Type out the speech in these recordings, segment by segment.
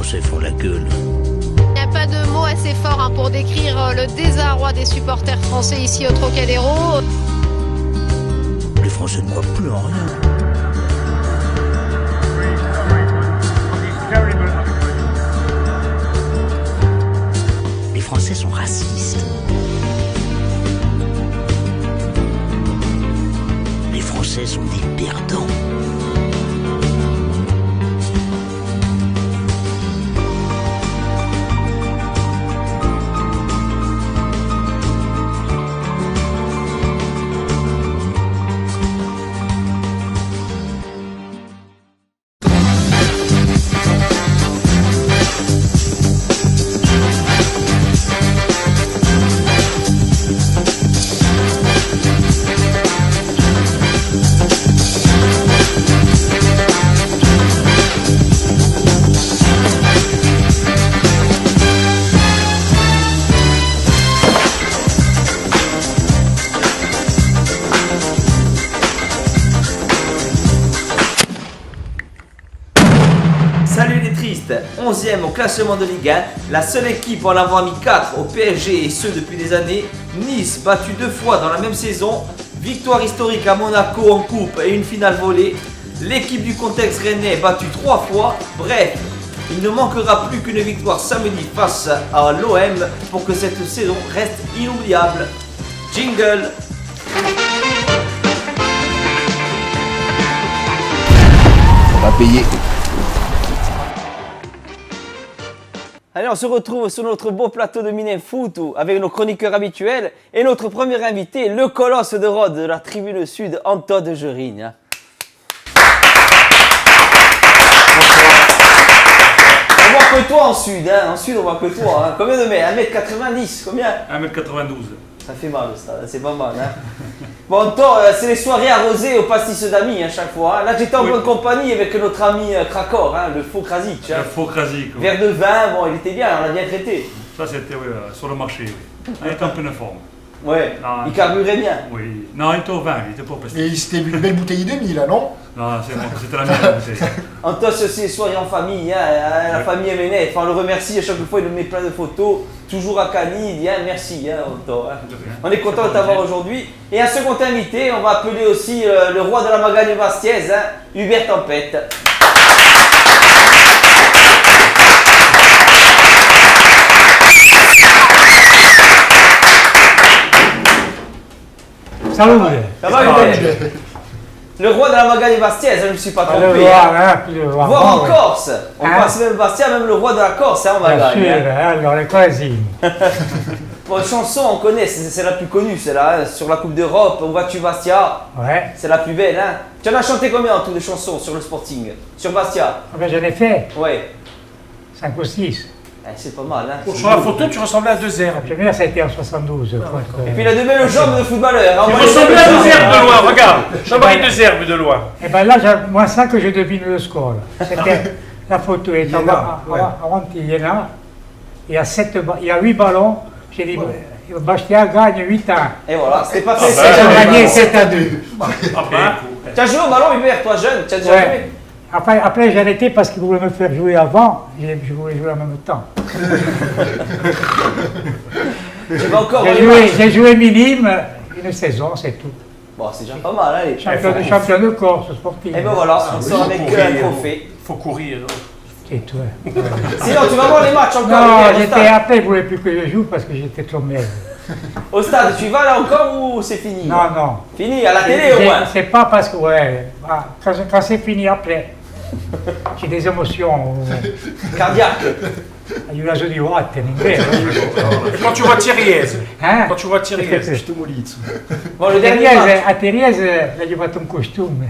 Français font la gueule. Il n'y a pas de mots assez forts pour décrire le désarroi des supporters français ici au Trocadéro. Les Français ne croient plus en rien. Les Français sont racistes. Les Français sont des perdants. Salut les tristes, 11e au classement de Ligue 1, la seule équipe en avoir mis 4 au PSG et ce depuis des années, Nice battu 2 fois dans la même saison, victoire historique à Monaco en coupe et une finale volée, l'équipe du contexte rennais battue 3 fois, bref, il ne manquera plus qu'une victoire samedi face à l'OM pour que cette saison reste inoubliable. Jingle. On va payer. Allez, on se retrouve sur notre beau plateau de Mine Foot avec nos chroniqueurs habituels et notre premier invité, le colosse de Rhodes de la tribune sud, Anton de Gerigne. On voit que toi en sud, hein. En sud on voit que toi. Hein. Combien de mètres? 1m90, combien? 1m92. Ça fait mal ça, c'est pas mal. Hein. Bon, Anton, c'est les soirées arrosées au pastis d'amis à chaque fois. Hein. Là j'étais en bonne compagnie avec notre ami Krakor, hein, le faux Krasic. Hein. Le faux Krasic. Oui. Verre de vin, bon il était bien, on l'a bien traité. Ça c'était sur le marché. Oui. Il était en pleine forme. Ouais, Non, il carburait bien. Oui. Non, il était au vin, il était pas au pastis. Et c'était une belle bouteille et demie là, non? Non, c'était la mienne la bouteille. Anton, c'est aussi les soirées en famille, hein, la famille MNF. Enfin, on le remercie à chaque fois, il nous met plein de photos. Toujours à Cani, il dit hein, merci, hein, Anton. Hein. On est content de t'avoir aujourd'hui. Et un second invité, on va appeler aussi le roi de la Magagne Bastiaise, hein, Hubert Tempête. Salut. Ça va, Hubert? Le roi de la Magagne Bastiaise, je ne me suis pas trompé. Le roi, Voir en Corse. On passe même Bastia, même le roi de la Corse, hein, en Magagne. Bien sûr, Hein. alors les cousines. Bon, chanson, on connaît, c'est la plus connue, celle-là, hein, sur la Coupe d'Europe, on voit-tu Bastia, Ouais. c'est la plus belle. Hein. Tu en as chanté combien en tout de chansons sur le Sporting? Sur Bastia? Ah ben, j'en ai fait Ouais. 5 ou 6. C'est pas mal. Hein. Sur la photo, tu ressemblais à deux herbes. La première, ça a été en 72, je crois. Et puis il a de belles jambes de footballeur. Hein. Tu ressemblais à deux herbes de loin, regarde. Jean-Marie deux herbes de loin. Et bien là, moi, ça que je devine le score. C'était la photo est Il est là, ouais. avant il est là. Il y a 8 ballons. J'ai dit, Bastia gagne 8 ans. Et voilà, c'était pas fait. Ils ont gagné 7-2. Ah ben, Tu as joué au ballon, Hubert, toi jeune, tu as déjà Ouais. joué? Après j'ai arrêté parce qu'ils voulaient me faire jouer avant. Je voulais jouer en même temps. J'ai pas encore J'ai joué minime une saison, c'est tout. Bon, c'est déjà pas mal, allez. Champion de Corse sportif. Et ben voilà, on sort avec un trophée. faut courir. C'est tout. Sinon, tu vas voir les matchs encore. Non, Hubert, au stade. après, ils ne voulaient plus que je joue parce que j'étais trop maigre. Au stade, tu vas là encore ou c'est fini? Non, non. Fini, à la télé au moins. C'est pas parce que, ouais, quand c'est fini après, j'ai des émotions. Cardiaque. Aiutato di Watten, in vero. Et quand tu vois Thierry, Hein? quand tu vois Thierry, Bon, le dernier match. A Thérièse, gli ho fatto un costume.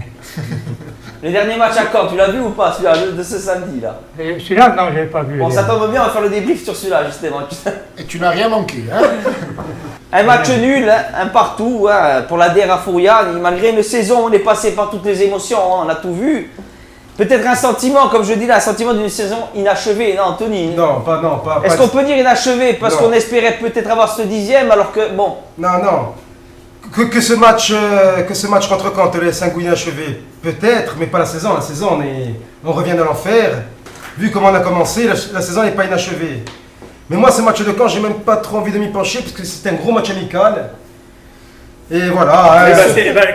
Le dernier match à Caen, tu l'as vu ou pas celui-là de ce samedi là? Celui-là, non, je l'ai pas vu. Bon, ça tombe bien, on va faire le débrief sur celui-là justement. Et tu n'as rien manqué, hein? Un match nul, hein, un partout hein, pour la DR à Fourian. Malgré une saison où on est passé par toutes les émotions, hein, on a tout vu. Peut-être un sentiment, comme je dis là, un sentiment d'une saison inachevée, non Anthony? Non, pas. Est-ce qu'on peut dire inachevée? Parce qu'on espérait peut-être avoir ce 10e alors que, bon. Non. Que ce match contre Caen te laisse un goût inachevé, peut-être, mais pas la saison. La saison, on revient de l'enfer. vu comment on a commencé, la saison n'est pas inachevée. Mais moi, ce match de Caen, j'ai même pas trop envie de m'y pencher, parce que c'était un gros match amical. Et voilà.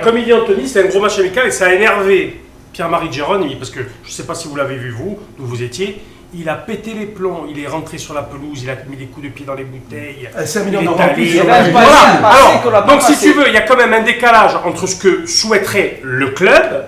Comme il dit Anthony, c'est un gros match amical et ça a énervé Pierre-Marie Gérone, parce que je ne sais pas si vous l'avez vu vous, d'où vous étiez. Il a pété les plombs, il est rentré sur la pelouse, il a mis des coups de pied dans les bouteilles. C'est 1 million il est d'euros. allé. Voilà. Alors, donc si tu veux, il y a quand même un décalage entre ce que souhaiterait le club,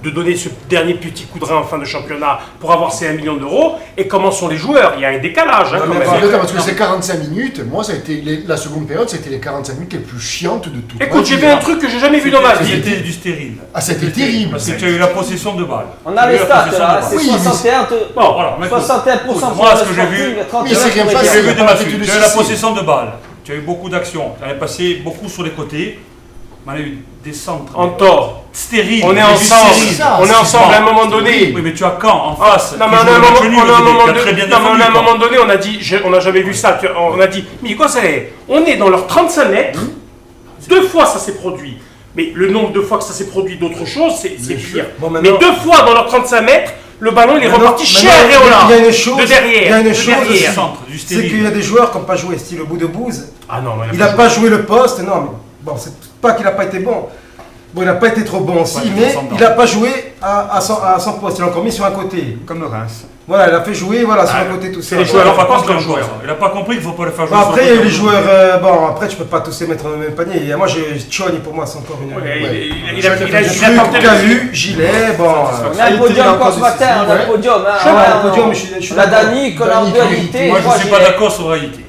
de donner ce dernier petit coup de rein en fin de championnat pour avoir ces 1 million d'euros, et comment sont les joueurs. Il y a un décalage quand même. Parce que ces 45 minutes, moi, ça a été la seconde période, c'était les 45 minutes les plus chiantes de tout. Écoute, j'ai vu un truc que j'ai jamais vu dans ma vie. C'était du stérile. Ah, c'était terrible. Parce que tu as eu la possession de balle. On a les stats là, c'est Oui, 61%. Bon, voilà, mais 61% moi, ce que j'ai vu, Mais c'est rien tu passé. as vu de Mathieu, tu as eu la possession de balle. Tu as eu beaucoup d'actions. Tu en as passé beaucoup sur les côtés. On a eu des centres. En tort. Stériles. On est ensemble. On est ensemble à un moment donné. Oui, mais tu as Caen en face. Non, mais on a un moment donné, on a dit, on n'a jamais vu ça. On a dit, mais quoi c'est? On est dans leurs 35 mètres. 2 fois ça s'est produit. Mais le nombre de fois que ça s'est produit d'autres choses, c'est pire. Mais 2 fois dans leurs 35 mètres, le ballon il est reparti chez Areola. Il y a une chose. De derrière. Il y a une chose. C'est C'est qu'il y a des joueurs qui n'ont pas joué, style au bout de Bouze. Ah non, Il n'a pas joué le poste. Non, mais bon, c'est pas qu'il n'a pas été bon. Bon, il n'a pas été trop bon aussi, mais il n'a pas joué à son poste. Il a encore mis sur un côté. Comme le Reims. Voilà, il a fait jouer sur un côté tout ça. les joueurs, Il n'a pas compris qu'il ne faut pas le faire jouer. Bon, après, il y a eu les joueurs. Bon, après, tu peux pas tous les mettre dans le même panier. Et moi, Tchoni, pour moi, c'est encore une. Il a tenté Cahu, Gilet, bon. On a le podium encore ce matin, on a le podium. On a Dani, qu'on a en dualité. Moi, je ne suis pas d'accord sur Haïti.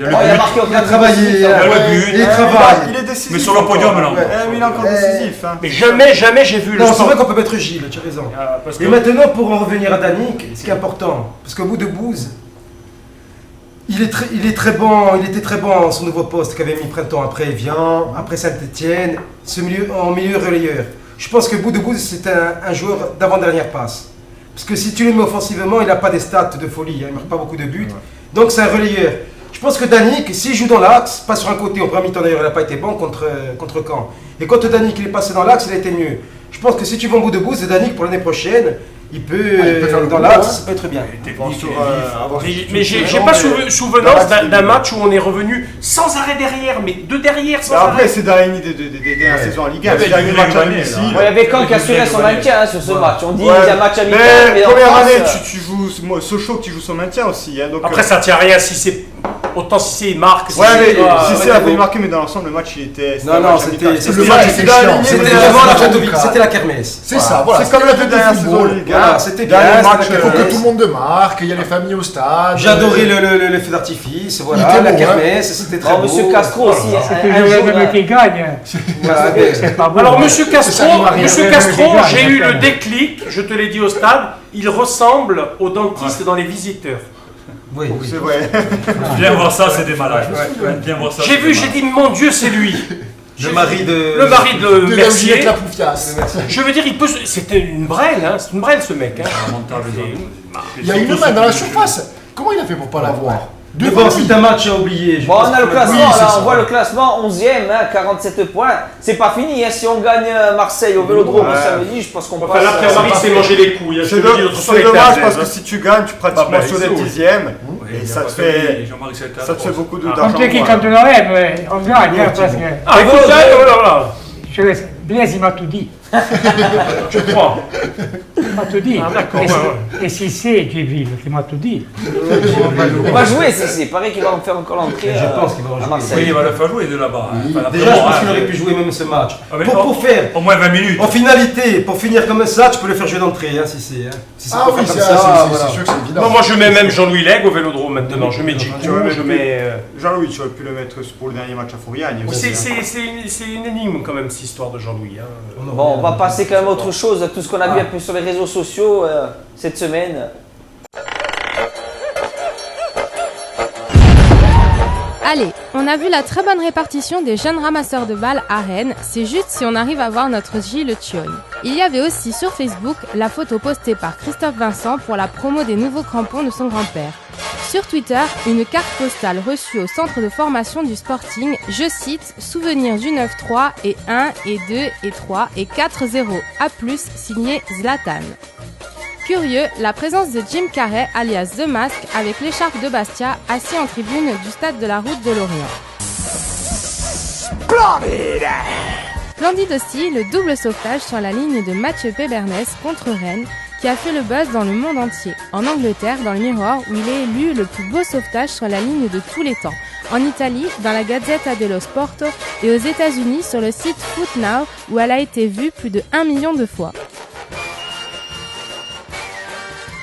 Il a marqué Il a travaillé. Il travaille. Il est décisif. Mais sur le podium, non. Il est encore décisif. Mais jamais j'ai vu le Non, c'est vrai qu'on peut mettre Gilles, tu as raison. Et maintenant, pour en revenir à Danick, ce qui est important, parce qu'au bout de Bouze, il est très bon, il était très bon en son nouveau poste qu'avait mis Printemps. Après Evian, après Saint-Etienne, en milieu relayeur. Je pense que Boudebouz, c'est un joueur d'avant-dernière passe. Parce que si tu le mets offensivement, il n'a pas des stats de folie, il ne marque pas beaucoup de buts. Donc c'est un relayeur. Je pense que Danick, s'il joue dans l'axe, pas sur un côté, au premier mi-temps d'ailleurs, il n'a pas été bon contre Caen. Et quand Danick il est passé dans l'axe, il a été mieux. Je pense que si tu vas au bout de Bouze, Danick pour l'année prochaine, il peut faire dans l'axe, ça peut être bien. Mais j'ai pas souvenance d'un match où on est revenu sans arrêt derrière, mais de derrière sans arrêt. Après, c'est dans la saison en Ligue 1. Il y avait Caen qui assurait son maintien sur ce match. On dit qu'il y a un match amical. Mais première année, tu joues Sochaux, tu joues son maintien aussi. Après, ça tient à rien si c'est. Autant si c'est marque. Ouais, mais si c'est la bonne marqué, mais dans l'ensemble, le match il était. Non, c'était le match était chiant. C'était vraiment la fête de vie, c'était la kermesse. C'est ça, voilà. C'est comme la fête de dernière saison en Ligue 1. Voilà, c'était bien. Il faut que tout le monde marque, il y a les familles au stade. J'adorais le feu d'artifice, voilà, la kermesse, c'était très beau. Monsieur Castro aussi. C'est toujours le même qui gagne. C'est pas bon. Alors, Monsieur Castro, j'ai eu le déclic, je te l'ai dit au stade, il ressemble au dentiste dans Les Visiteurs. Oui, c'est vrai. Viens voir ça, c'est des malades. Viens voir ça. J'ai vu, j'ai dit, mon Dieu, c'est lui. Le mari de Mercier. La Poufias. Je veux dire, c'était une brêle, hein. C'est une brêle ce mec. Hein. Il y a une main dans la surface. Comment il a fait pour pas la voir? Mais bon, c'est un match à oublier. Bon, on a le classement, là, on voit le classement 11e, 47 points. C'est pas fini, si on gagne Marseille au Vélodrome samedi, je pense qu'on passe. Là, Pierre-Marie s'est mangé les couilles. C'est dommage parce que si tu gagnes, tu pratiquement sur les 10e. Et ça te fait beaucoup d'argent. On dit quand on aurait, on gagne, parce que. Ah, écoute, voilà. Blaise, il m'a tout dit. Je crois. Il m'a tout dit. Ah, d'accord. Et si c'est Giville qui m'a tout dit. Il va jouer, c'est pareil qu'il va en faire encore l'entrée. Je pense qu'il va en jouer. Oui, il va le faire jouer de là-bas. Déjà, je pense qu'il aurait pu jouer même ce match. Pour faire au moins 20 minutes. En finalité, pour finir comme ça, tu peux le faire jouer d'entrée, si c'est. Ah oui, c'est sûr que c'est évident. Non, moi je mets même Jean-Louis Lègue au Vélodrome maintenant. Je mets Djikou, je mets. Jean-Louis, tu aurais pu le mettre pour le dernier match à Fouriagne. C'est une énigme quand même cette histoire de Jean-Louis. Bon, on va passer quand même à autre chose, à tout ce qu'on a vu un peu sur les réseaux sociaux cette semaine. Allez, on a vu la très bonne répartition des jeunes ramasseurs de balles à Rennes, c'est juste si on arrive à voir notre Gilles Thion. Il y avait aussi sur Facebook la photo postée par Christophe Vincent pour la promo des nouveaux crampons de son grand-père. Sur Twitter, une carte postale reçue au centre de formation du Sporting, je cite, souvenirs du 9-3 et 1 et 2 et 3 et 4-0, A+, signé Zlatan. Curieux, la présence de Jim Carrey, alias The Mask, avec l'écharpe de Bastia, assis en tribune du stade de la Route de Lorient. Splendide aussi le double sauvetage sur la ligne de Mathieu Pébernes contre Rennes, qui a fait le buzz dans le monde entier. En Angleterre, dans le Mirror, où il est élu le plus beau sauvetage sur la ligne de tous les temps. En Italie, dans la Gazzetta dello Sport, et aux États-Unis sur le site FootNow, où elle a été vue plus de 1 million de fois.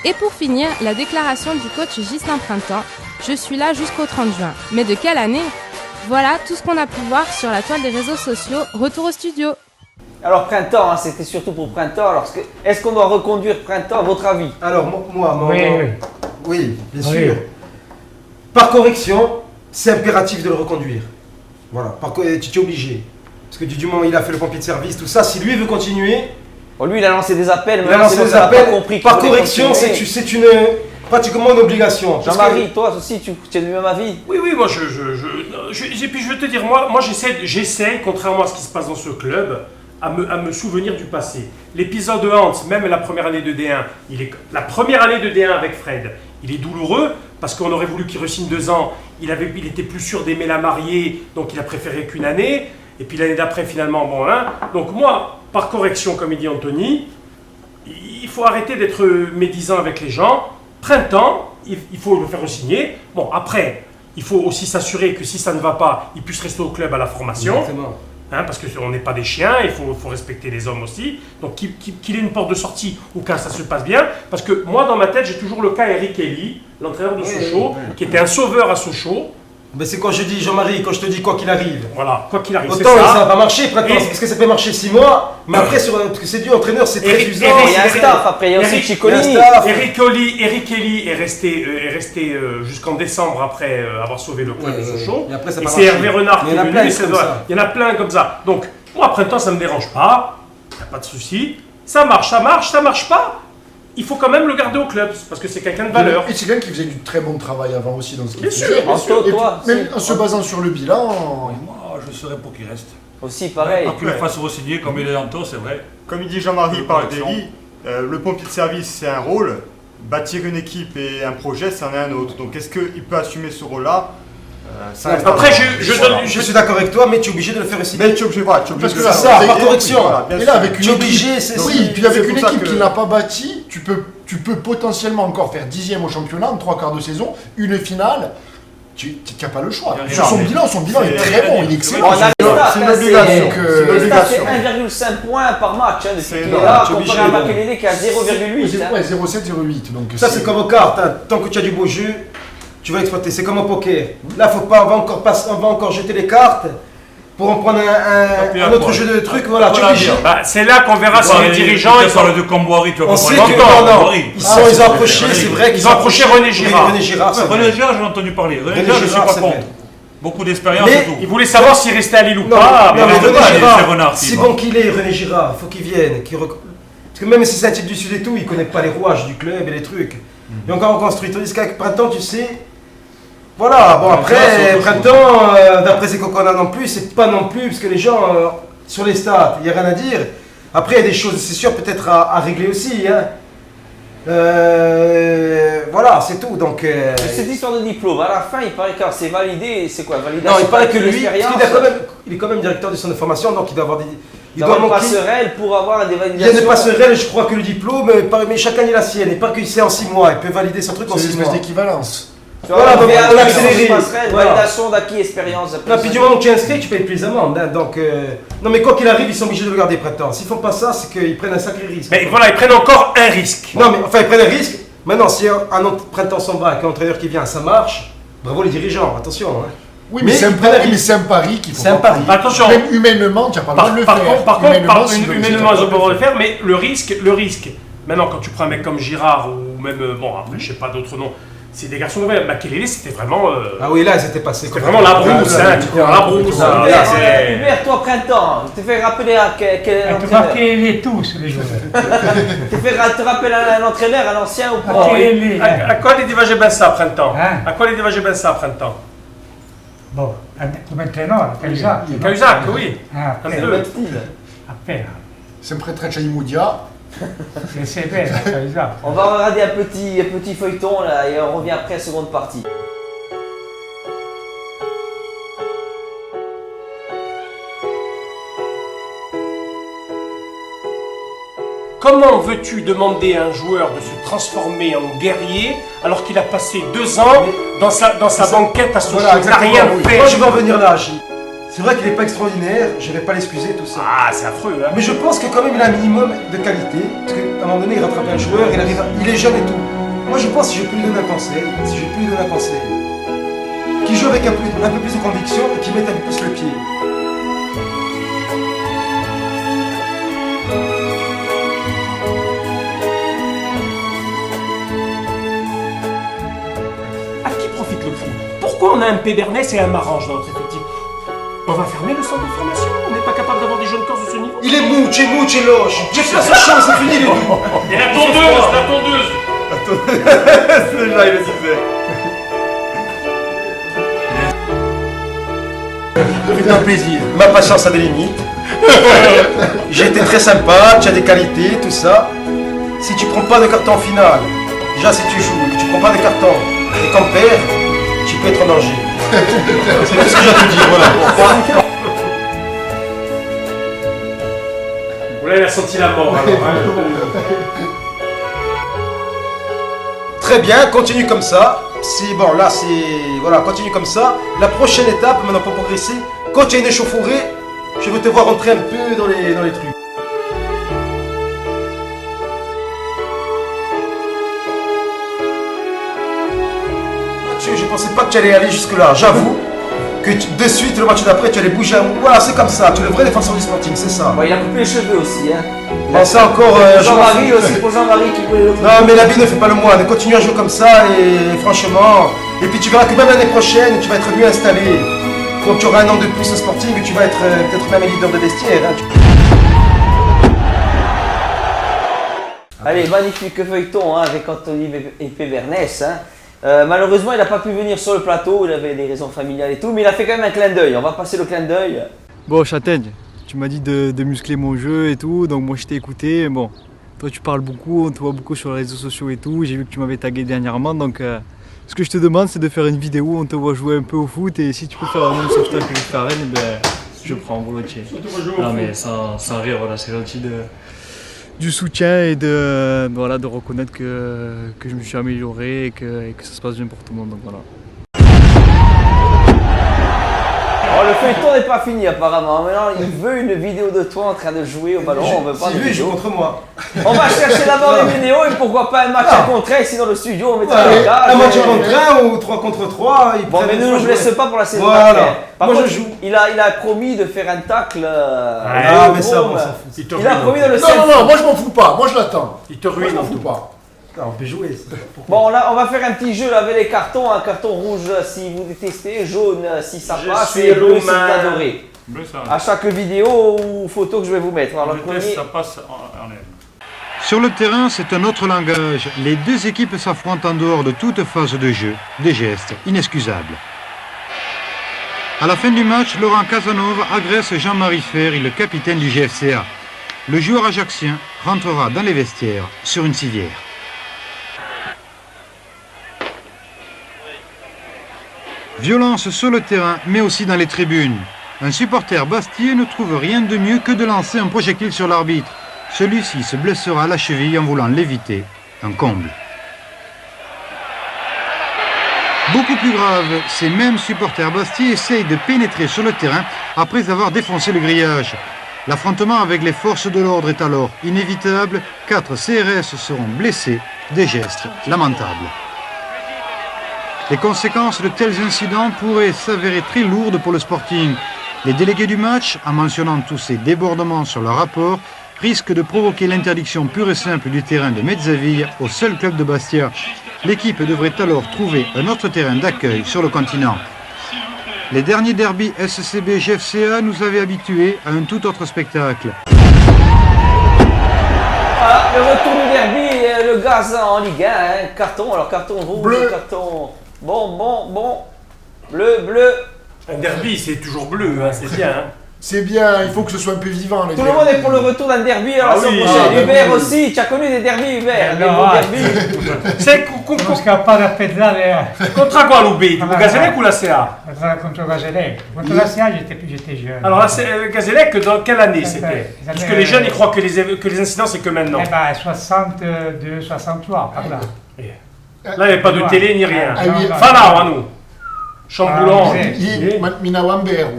Et pour finir, la déclaration du coach Ghislain Printemps, « Je suis là jusqu'au 30 juin ». Mais de quelle année ? Voilà tout ce qu'on a pu voir sur la toile des réseaux sociaux. Retour au studio. Alors Printemps, hein, c'était surtout pour Printemps. Alors, est-ce qu'on doit reconduire Printemps à votre avis? Alors oui, bien sûr. Oui. Par correction, c'est impératif de le reconduire. Voilà, tu es obligé. Parce que du moment où il a fait le pompier de service, tout ça, si lui veut continuer... Bon, lui, il a lancé des appels, mais il a lancé des appels. Par correction, c'est pratiquement une obligation. Jean-Marie, toi aussi, tu es du même avis? Oui, moi et puis je veux te dire, moi j'essaie, contrairement à ce qui se passe dans ce club, à me souvenir du passé. L'épisode de Hans, même la première année de D1, la première année de D1 avec Fred, il est douloureux parce qu'on aurait voulu qu'il re-signe 2 ans. Il était plus sûr d'aimer la mariée, donc il a préféré qu'une année. Et puis l'année d'après, finalement, bon, hein. Donc moi, par correction, comme il dit Anthony, il faut arrêter d'être médisant avec les gens. Printemps, il faut le faire re-signer. Bon, après, il faut aussi s'assurer que si ça ne va pas, il puisse rester au club à la formation. Exactement. Hein, parce qu'on n'est pas des chiens, il faut respecter les hommes aussi. Donc qu'il ait une porte de sortie au cas où ça se passe bien. Parce que moi, dans ma tête, j'ai toujours le cas Eric Kelly, l'entraîneur de Sochaux, qui était un sauveur à Sochaux. Mais c'est quand je dis, Jean-Marie, quand je te dis quoi qu'il arrive. Voilà, quoi qu'il arrive. Autant ça va pas marcher, parce que ça peut marcher 6 mois, mais après, parce que c'est dur, entraîneur, c'est très usant. Il y a un staff, après il y a aussi Ciccolini. Eric Kelly est resté jusqu'en décembre après avoir sauvé le club de Sochaux. Et c'est Hervé Renard qui est venu. Il y en a plein comme ça. Donc, moi, printemps, ça ne me dérange pas. Il n'y a pas de souci. Ça marche pas. Il faut quand même le garder au club, parce que c'est quelqu'un de valeur. Et c'est quelqu'un qui faisait du très bon travail avant aussi dans ce qu'il faisait. Bien sûr. Même en se basant sur le bilan... Moi, je serais pour qu'il reste. Aussi, pareil. Qu'il le fasse re-signer, comme il est en taux, c'est vrai. Comme il dit Jean-Marie par Délit, le pompier de service, c'est un rôle. Bâtir une équipe et un projet, c'en est un autre. Donc, est-ce qu'il peut assumer ce rôle-là? Après, je suis d'accord avec toi, mais tu es obligé de le faire aussi. Mais tu es obligé, parce que c'est ça, par correction. Et là, avec une obligé, c'est oui, puis avec une équipe qui n'a pas bâti, tu peux potentiellement encore faire 10e au championnat en 3 quarts de saison, une finale. Tu n'as pas le choix. Sur son bilan est très bon, il est excellent. C'est une obligation. C'est 1,5 points par match. C'est là, comparé à Makelele qui a 0,8. 0,7, 0,8. Ça, c'est comme aux cartes. Tant que tu as du beau jeu, tu vas exploiter. C'est comme au poker. Là, on va encore jeter les cartes pour en prendre un autre jeu de trucs. Voilà, tu es obligé. C'est là qu'on verra si les dirigeants. Ils parlent de Comboiri, tu vois. On sait que non. Ils ont approché, c'est vrai qu'ils ont approché René Girard. René Girard, j'ai entendu parler. René Girard, je ne suis pas contre. Beaucoup d'expérience et tout. Il voulait savoir s'il restait à Lille ou pas. Non, mais René Girard, si bon qu'il est, René Girard, il faut qu'il vienne. Parce que même si c'est un type du Sud et tout, il ne connaît pas les rouages du club et les trucs. Et encore reconstruit. Tandis qu'avec Printemps, tu sais. Voilà, bon après, Printemps, d'après ces qu'on a non plus, c'est pas non plus, parce que les gens, sur les stats, il n'y a rien à dire. Après, il y a des choses, c'est sûr, peut-être à régler aussi. Hein. Voilà, c'est tout. Donc, cette histoire de diplôme, à la fin, il paraît que c'est validé, c'est quoi, validation? Non, il paraît que lui, il est quand même directeur du centre de formation, donc il doit avoir des... Il doit avoir une passerelle pour avoir des validations. Il y a des passerelles, je crois que le diplôme, mais chacun il a la sienne, et pas que c'est en 6 mois, il peut valider son truc en 6 mois. C'est une espèce d'équivalence. Voilà, donc on a accéléré. Validation d'acquis, expérience. Non, puis du moment que tu es inscrit, tu payes plus les amendes. Hein, donc, non, mais quoi qu'il arrive, ils sont obligés de le garder Printemps. S'ils font pas ça, c'est qu'ils prennent un sacré risque. Mais voilà, ils prennent encore un risque. Non, mais enfin, ils prennent un risque. Maintenant, si un autre Printemps s'en va, qu'un entraîneur qui vient, ça marche, bravo les dirigeants, attention. Hein. Oui, mais c'est un pari qu'il faut. C'est un pari. Attention. Même humainement, tu n'as pas le droit de le faire. Par contre, humainement, ils n'ont pas le droit de le faire, mais le risque. Maintenant, quand tu prends un mec comme Girard ou même, bon, après, je sais pas d'autres noms. C'est des garçons de Makelele, c'était vraiment. Ah oui, là, c'était passé. C'était vraiment la brousse, hein, tu vois, la brousse. Hubert, toi, Printemps, tu te fais rappeler à quel entraîneur? Makelele tous les joueurs. Tu te rappelles un entraîneur, un ancien ou pas? À quoi les Divagé Bensa, Printemps? À quoi les Divagé Bensa, Printemps? Bon, comme entraîneur, Cahuzac. Cahuzac, oui. C'est le même style. Après. Sempre Treccia Imoudia. C'est bien, c'est ça. On va regarder un petit feuilleton là et on revient après la seconde partie. Comment veux-tu demander à un joueur de se transformer en guerrier alors qu'il a passé 2 ans dans sa banquette à Sochaux? Voilà, Il n'a rien fait. Moi je vais en venir là, J. C'est vrai qu'il n'est pas extraordinaire, je vais pas l'excuser tout ça. Ah, c'est affreux, hein. Mais je pense que quand même il a un minimum de qualité, parce qu'à un moment donné il rattrape un joueur, il est jeune et tout. Moi je pense que si je peux lui donner un conseil, qu'il joue avec un peu plus de conviction et qu'il mette un peu plus le pied. À qui profite le foot? Pourquoi on a un Pébernes et un Marange dans notre effectif? On va fermer le centre de formation? On n'est pas capable d'avoir des jeunes corps de ce niveau? Il est mouche et loche. J'ai fait sa chance, c'est fini les deux. Et la tondeuse. C'est déjà, il le disait. C'est un plaisir. Ma patience a des limites. J'ai été très sympa, tu as des qualités, tout ça. Si tu prends pas de carton en finale, déjà si tu joues, que tu prends pas de carton et qu'on perd, tu peux être en danger. C'est tout ce que j'ai à te dire, voilà. Voilà, il a senti la mort alors. Très bien, continue comme ça. Bon, là, voilà, continue comme ça. La prochaine étape, maintenant pour progresser, quand tu as une échauffourée, je veux te voir rentrer un peu dans les trucs. Je pensais pas que tu allais aller jusque-là, j'avoue. Que de suite, le match d'après, tu allais bouger un mot. Voilà, c'est comme ça, tu es le vrai défenseur du Sporting, c'est ça. Bon, il a coupé les cheveux aussi, hein. Bon, c'est encore. Jean-Marie aussi, pour Jean-Marie qui voulait l'autre. Non, mais l'habit ne fait pas le moine. Continue à jouer comme ça et franchement. Et puis tu verras que même l'année prochaine, tu vas être mieux installé. Quand tu auras un an de plus au Sporting, tu vas être peut-être même leader de vestiaire. Hein. Allez, magnifique feuilleton hein, avec Anthony et Pébernes. Hein. Malheureusement, il n'a pas pu venir sur le plateau, il avait des raisons familiales et tout, mais il a fait quand même un clin d'œil. On va passer le clin d'œil. Bon, Châtaigne, tu m'as dit de muscler mon jeu et tout, donc moi je t'ai écouté. Bon, toi tu parles beaucoup, on te voit beaucoup sur les réseaux sociaux et tout. J'ai vu que tu m'avais tagué dernièrement, donc ce que je te demande c'est de faire une vidéo où on te voit jouer un peu au foot et si tu peux faire un même sauvetage que je fais à Rennes, ben, je prends volontiers. Non mais sans rire, voilà, c'est gentil du soutien et de reconnaître que je me suis amélioré et que ça se passe bien pour tout le monde, donc voilà. Oh, le feuilleton n'est pas fini apparemment. Maintenant, il veut une vidéo de toi en train de jouer au ballon. On veut pas de lui, il joue vidéo. contre moi. On va chercher d'abord les vidéos et pourquoi pas un match à contre 1 ici dans le studio. On mettra le cas. Un match contre 1 ou 3 contre 3. Bon, mais ne nous laisse pas pour la saison. Voilà. Par moi contre, je joue. Il a promis de faire un tacle. Ah, mais ça, on s'en fout. Il a promis de le faire. Non, moi je m'en fous pas. Moi je l'attends. Il te ruine je m'en en fous tout. pas. Non, on peut jouer. Bon, là, on va faire un petit jeu là, avec les cartons. Un carton rouge si vous détestez, jaune si ça passe et bleu si vous adorez. Bleu, ça. À chaque vidéo ou photo que je vais vous mettre. Alors, le Je teste, premier... ça passe en air. Sur le terrain, c'est un autre langage. Les deux équipes s'affrontent en dehors de toute phase de jeu. Des gestes inexcusables. À la fin du match, Laurent Casanova agresse Jean-Marie Ferry, le capitaine du GFCA. Le joueur ajaxien rentrera dans les vestiaires sur une civière. Violence sur le terrain, mais aussi dans les tribunes. Un supporter bastien ne trouve rien de mieux que de lancer un projectile sur l'arbitre. Celui-ci se blessera à la cheville en voulant l'éviter. Un comble. Beaucoup plus grave, ces mêmes supporters bastiais essayent de pénétrer sur le terrain après avoir défoncé le grillage. L'affrontement avec les forces de l'ordre est alors inévitable. 4 CRS seront blessés, des gestes lamentables. Les conséquences de tels incidents pourraient s'avérer très lourdes pour le Sporting. Les délégués du match, en mentionnant tous ces débordements sur leur rapport, risquent de provoquer l'interdiction pure et simple du terrain de Mezzaville au seul club de Bastia. L'équipe devrait alors trouver un autre terrain d'accueil sur le continent. Les derniers derbys SCB-GFCA nous avaient habitués à un tout autre spectacle. Voilà, le retour du derby, le gaz en Ligue 1, hein. Carton, alors carton rouge, bleu. Carton... Bon, bleu. Un derby, c'est toujours bleu, hein, c'est bien. Hein. C'est bien, il faut que ce soit un peu vivant. Tout le monde est pour le retour d'un derby à la semaine prochaine. Hubert aussi, tu as connu des derbys, Hubert. Des bons derbys. C'est Non scappare a pedalare. Contre quoi l'Oubé? Pour Gazélec ou la CA? Contre Gazélec. Contre la CA, j'étais jeune. Alors, la Gazélec, dans quelle année c'était? Parce que les jeunes, ils croient que les incidents, c'est que maintenant. Eh ben, 62, 63, par là. Là, il n'y avait pas de télé ni rien. Fala, à nous. Chamboulan. Minawamberu.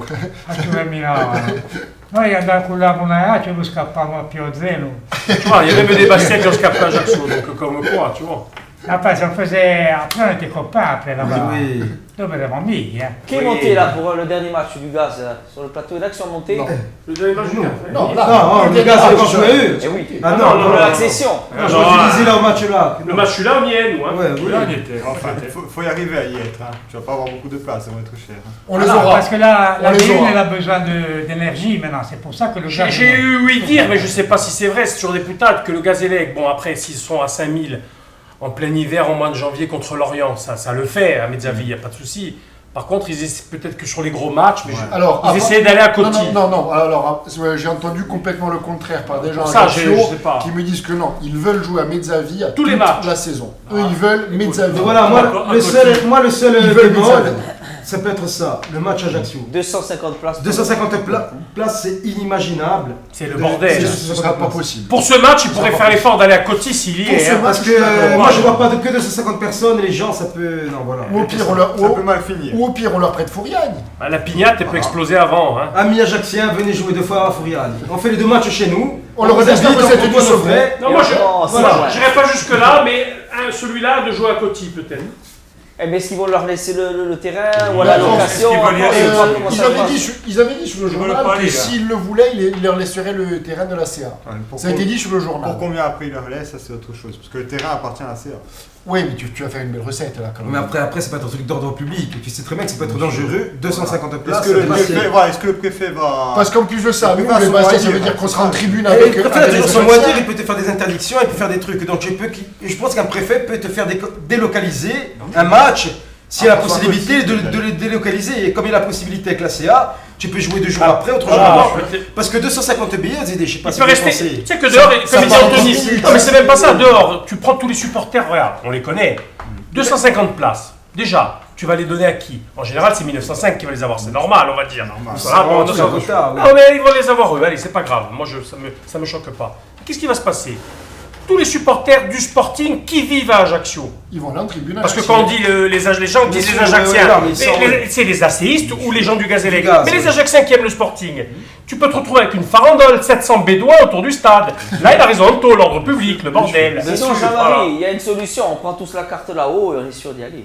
Noi andavamo là, ce lo scappavamo a Piozzello. Tu vois, il y a même des Bastiens qui ont scappé à Ajaccio, donc comme quoi, tu vois. Après, après on était copains après là-bas. Oui. Nous eravamo amici. Qui est monté là pour le dernier match du Gaz sur le plateau? Là qui sont montés? Le dernier match du Gaz? Non, le Gaz, c'est quand je eux. Eh oui. Ah non, pour l'accession. Je disais là au match là. Le match là, on y est, nous. Ouais, oui. Là, on y était. Enfin, faut y arriver à y être. Tu vas pas avoir beaucoup de place, ça va être cher. On les aura. Parce que là, la ville, elle a besoin d'énergie maintenant. C'est pour ça que le gaz. J'ai eu ouï dire, mais je sais pas si c'est vrai, c'est toujours des putades, que le Gazélec, bon après, s'ils sont à 5000 en plein hiver, en mois de janvier contre l'Orient, ça le fait à Mezzavi, il n'y a pas de souci. Par contre, ils essaient peut-être que sur les gros matchs, mais ils essaient d'aller à Coty. Non, alors j'ai entendu complètement le contraire par des gens qui me disent que non, ils veulent jouer à Mezzavi à tous les matchs la saison. Eux, ils veulent Mezzavi. Voilà, moi le seul bémol, ça peut être ça, le match Ajaccio. 250 places. 250 places, c'est inimaginable. C'est le bordel. Ce sera pas possible. Pour ce match, ils pourraient faire l'effort d'aller à Coty s'il y est. Parce que moi, je vois pas que 250 personnes, et les gens, ça peut. Non, voilà. Ou au pire, ça peut mal finir. Ou au pire, on leur prête Fouriagne. La pignate, elle peut exploser avant. Amis ajaxiens, venez jouer 2 fois à Fouriane. On fait les 2 matchs chez nous. On leur invite, on propose du vrai. Non, moi, je n'irai pas jusque-là, mais celui-là de jouer à Coty, peut-être. Eh bien, est-ce qu'ils vont leur laisser le terrain ou à la location? Ils avaient dit sur le journal que s'ils le voulaient, ils leur laisseraient le terrain de la CA. Ça a été dit sur le journal. Pour combien après ils leur laissent, ça c'est autre chose. Parce que le terrain appartient à la CA. Oui, mais tu vas faire une belle recette là quand même. Mais après c'est pas un truc d'ordre public. Et tu sais très bien que ça peut être dangereux. 250 places. Est-ce que le préfet va. Parce qu'en plus de ça, nous, les Bastiens, ça veut dire qu'on sera en tribune avec. Le préfet, sans moi dire, il peut te faire des interdictions, il peut faire des trucs. Donc je pense qu'un préfet peut te faire délocaliser un match. S'il y a la possibilité de le délocaliser, et comme il y a la possibilité avec la CA, tu peux jouer 2 jours après, autre jour après. Parce que 250 billets, je sais pas si vous pensez. Tu sais que dehors, comme il dit Anthony, non mais c'est même pas ça, dehors, tu prends tous les supporters, regarde, on les connaît, 250 places, déjà, tu vas les donner à qui? En général, c'est 1905 qui va les avoir, c'est normal, on va dire. Non mais ils vont les avoir eux, allez, c'est pas grave, moi ça me choque pas. Qu'est-ce qui va se passer? Tous les supporters du Sporting qui vivent à Ajaccio. Ils vont aller en tribune. Parce que quand on dit les gens disent les Ajacciens, c'est les asséistes ou les gens du Gazélec. Mais les Ajacciens qui aiment le Sporting, tu peux te retrouver avec une farandole, 700 bédouins autour du stade. Là, il a raison, Anto, l'ordre public, le bordel. Sinon, Jean-Marie, il y a une solution. On prend tous la carte là-haut et on est sûr d'y aller.